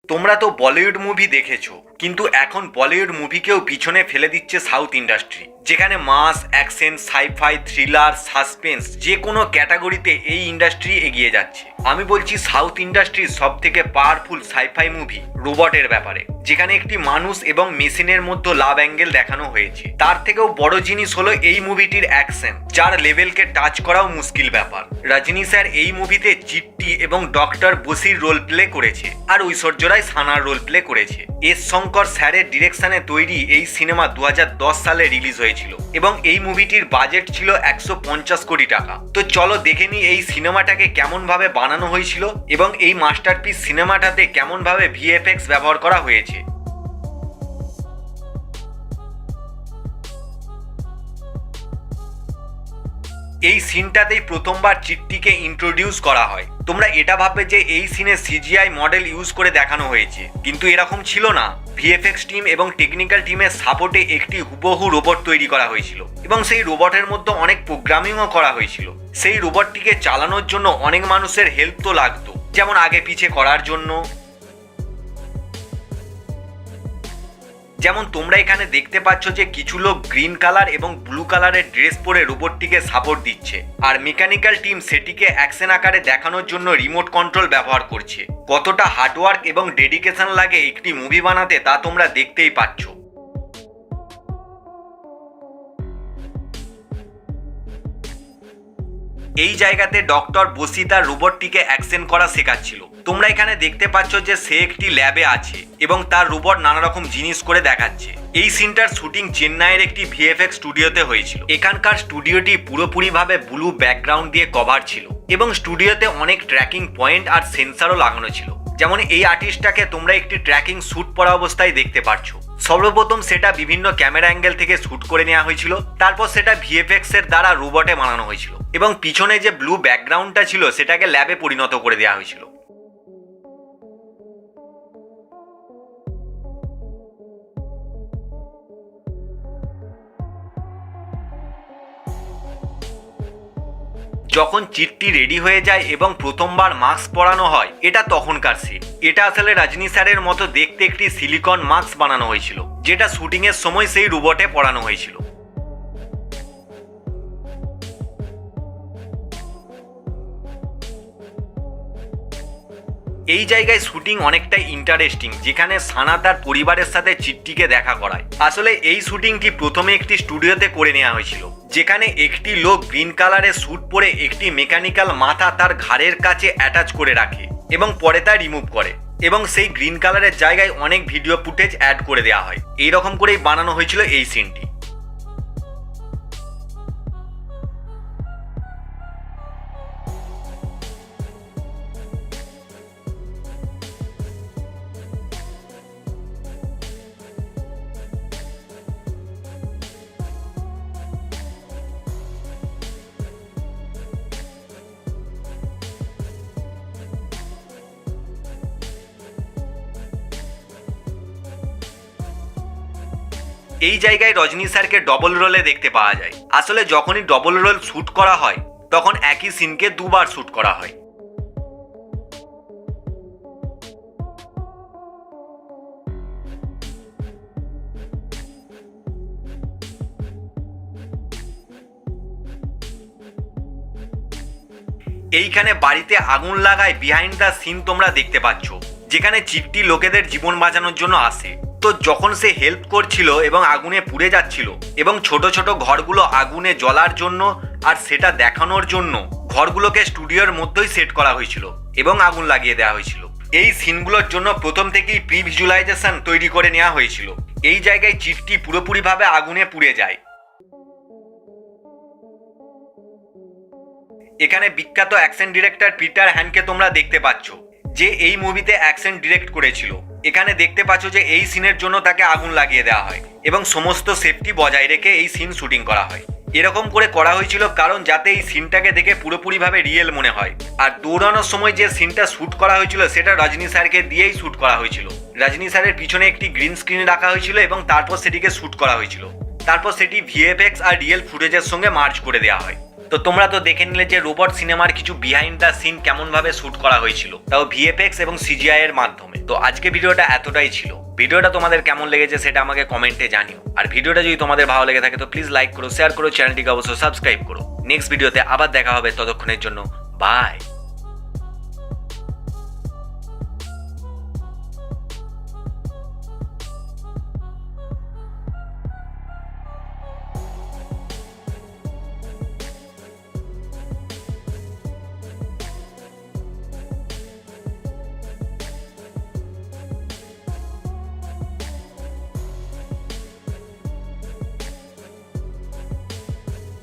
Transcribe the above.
তোমরা তো বলিউড মুভি দেখেছো, কিন্তু এখন বলিউড মুভিকেও পিছনে ফেলে দিচ্ছে সাউথ ইন্ডাস্ট্রি, যেখানে মাস, অ্যাকশন, সাইফাই, থ্রিলার, সাসপেন্স যে কোনো ক্যাটাগরিতে এই ইন্ডাস্ট্রি এগিয়ে যাচ্ছে। আমি বলছি সাউথ ইন্ডাস্ট্রির সব থেকে পাওয়ারফুল সাইফাই মুভি রোবটের ব্যাপারে, যেখানে একটি মানুষ এবং মেশিনের মধ্যে লাভ অ্যাঙ্গেল দেখানো হয়েছে। তার থেকেও বড় জিনিস হলো এই মুভিটির অ্যাকশন, যার লেভেলকে টাচ করাও মুশকিল ব্যাপার। রজনী স্যার এই মুভিতে চিট্টি এবং ডক্টর বসির রোল প্লে করেছে, আর ঐশ্বর্য রায় সানার রোল প্লে করেছে। এস শঙ্কর স্যারের ডিরেকশনে তৈরি এই সিনেমা 2010 সালে রিলিজ হয়েছিল এবং এই মুভিটির বাজেট ছিল 150 কোটি টাকা। তো চলো দেখে নিই এই সিনেমাটাকে কেমন ভাবে বানানো হয়েছিল এবং এই মাস্টারপিস সিনেমাটাতে কেমন ভাবে ভিএফএক্স ব্যবহার করা হয়েছে। এই সিনটাতেই প্রথমবার চিট্টিকে ইন্ট্রোডিউস করা হয়। তোমরা এটা ভাববে যে এই সিনে সিজিআই মডেল ইউজ করে দেখানো হয়েছে, কিন্তু এরকম ছিল না। ভিএফএক্স টিম এবং টেকনিক্যাল টিমের সাপোর্টে একটি হুবহু রোবট তৈরি করা হয়েছিল এবং সেই রোবটের মধ্যে অনেক প্রোগ্রামিংও করা হয়েছিল। সেই রোবটটিকে চালানোর জন্য অনেক মানুষের হেল্প তো লাগতো, যেমন আগে পিছে করার জন্য। যেমন তোমরা এখানে দেখতে পাচ্ছ যে কিছু লোক গ্রিন কালার এবং ব্লু কালারের ড্রেস পরে রোবটটিকে সাপোর্ট দিচ্ছে, আর মেকানিক্যাল টিম সেটিকে অ্যাকশন আকারে দেখানোর জন্য রিমোট কন্ট্রোল ব্যবহার করছে। কতটা হার্ডওয়ার্ক এবং ডেডিকেশন লাগে একটি মুভি বানাতে তা তোমরা দেখতেই পাচ্ছ। এই জায়গাতে ডক্টর বসি তার রোবটটিকে অ্যাকশন করা শেখাচ্ছিল। তোমরা এখানে দেখতে পাচ্ছ যে সে একটি ল্যাবে আছে এবং তার রোবট নানা রকম জিনিস করে দেখাচ্ছে। এই সিনটার শুটিং চেন্নাইয়ের একটি ভিএফএক্স স্টুডিওতে হয়েছিল। এখানকার স্টুডিওটি পুরোপুরিভাবে ব্লু ব্যাকগ্রাউন্ড দিয়ে কভার ছিল এবং স্টুডিওতে অনেক ট্র্যাকিং পয়েন্ট আর সেন্সারও লাগানো ছিল। যেমন এই আর্টিস্টটাকে তোমরা একটি ট্র্যাকিং স্যুট পরা অবস্থায় দেখতে পাচ্ছ। সর্বপ্রথম সেটা বিভিন্ন ক্যামেরা অ্যাঙ্গেল থেকে শ্যুট করে নেওয়া হয়েছিল, তারপর সেটা ভিএফএক্স এর দ্বারা রোবটে বানানো হয়েছিল এবং পিছনে যে ব্লু ব্যাকগ্রাউন্ডটা ছিল সেটাকে ল্যাবে পরিণত করে দেওয়া হয়েছিল। যখন চিট্টি রেডি হয়ে যায় এবং প্রথমবার মাস্ক পরানো হয়, এটা তখনকার সিন। এটা আসলে রজনী স্যারের মতো দেখতে একটি সিলিকন মাস্ক বানানো হয়েছিল, যেটা শুটিং এর সময় সেই রোবটে পরানো হয়েছিল। এই জায়গায় শুটিং অনেকটাই ইন্টারেস্টিং, যেখানে সানা তার পরিবারের সাথে চিট্টিকে দেখা করায়। আসলে এই শুটিংটি প্রথমে একটি স্টুডিওতে করে নেওয়া হয়েছিল, যেখানে একটি লোক গ্রিন কালারের স্যুট পরে একটি মেকানিক্যাল মাথা তার ঘাড়ের কাছে অ্যাটাচ করে রাখে এবং পরে তা রিমুভ করে, এবং সেই গ্রিন কালারের জায়গায় অনেক ভিডিও ফুটেজ অ্যাড করে দেওয়া হয়। এইরকম করেই বানানো হয়েছিল এই সিনটি। এই জায়গায় রজনী স্যারকে ডবল রোলে দেখতে পাওয়া যায়। আসলে যখনই ডবল রোল শ্যুট করা হয় তখন একই সিনকে দুবার শ্যুট করা হয়। এইখানে বাড়িতে আগুন লাগায় বিহাইন্ড দ্য সিন তোমরা দেখতে পাচ্ছ, যেখানে চিট্টি লোকেদের জীবন বাঁচানোর জন্য আসে। তো যখন সে হেল্প করছিল এবং আগুনে পুড়ে যাচ্ছিল এবং ছোট ছোট ঘরগুলো আগুনে জ্বলার জন্য আর সেটা দেখানোর জন্য ঘরগুলোকে স্টুডিওর মধ্যেই সেট করা হয়েছিল এবং আগুন লাগিয়ে দেওয়া হয়েছিল। এই সিনগুলোর জন্য প্রথম থেকেই প্রি ভিজুয়ালাইজেশন তৈরি করে নেওয়া হয়েছিল। এই জায়গায় চিট্টি পুরোপুরিভাবে আগুনে পুড়ে যায়। এখানে বিখ্যাত অ্যাকশন ডিরেক্টর পিটার হ্যান্ডকে তোমরা দেখতে পাচ্ছ, যে এই মুভিতে অ্যাকশন ডিরেক্ট করেছিল। এখানে দেখতে পাচ্ছ যে এই সিনের জন্য তাকে আগুন লাগিয়ে দেওয়া হয় এবং সমস্ত সেফটি বজায় রেখে এই সিন শুটিং করা হয়। এরকম করে করা হয়েছিল কারণ যাতে এই সিনটাকে দেখে পুরোপুরিভাবে রিয়েল মনে হয়। আর দৌড়ানোর সময় যে সিনটা শ্যুট করা হয়েছিল সেটা রজনী স্যারকে দিয়েই শ্যুট করা হয়েছিল। রজনী স্যারের পিছনে একটি গ্রিন স্ক্রিন রাখা হয়েছিল এবং তারপর সেটিকে শ্যুট করা হয়েছিল। তারপর সেটি ভিএফএক্স আর রিয়েল ফুটেজের সঙ্গে মার্জ করে দেওয়া হয়। তো তোমরা তো দেখে নিলে যে রোবট সিনেমার কিছু বিহাইন্ড দ্য সিন কেমন ভাবে শুট করা হয়েছিল, তাও ভিএফএক্স এবং সিজিআই এর মাধ্যমে। তো আজকে ভিডিওটা এতটাই ছিল। ভিডিওটা তোমাদের কেমন লেগেছে সেটা আমাকে কমেন্টে জানিও। আর ভিডিওটা যদি তোমাদের ভালো লেগে থাকে তো প্লিজ লাইক করো, শেয়ার করো, চ্যানেলটিকে অবশ্যই সাবস্ক্রাইব করো। নেক্সট ভিডিওতে আবার দেখা হবে, ততক্ষণের জন্য বাই।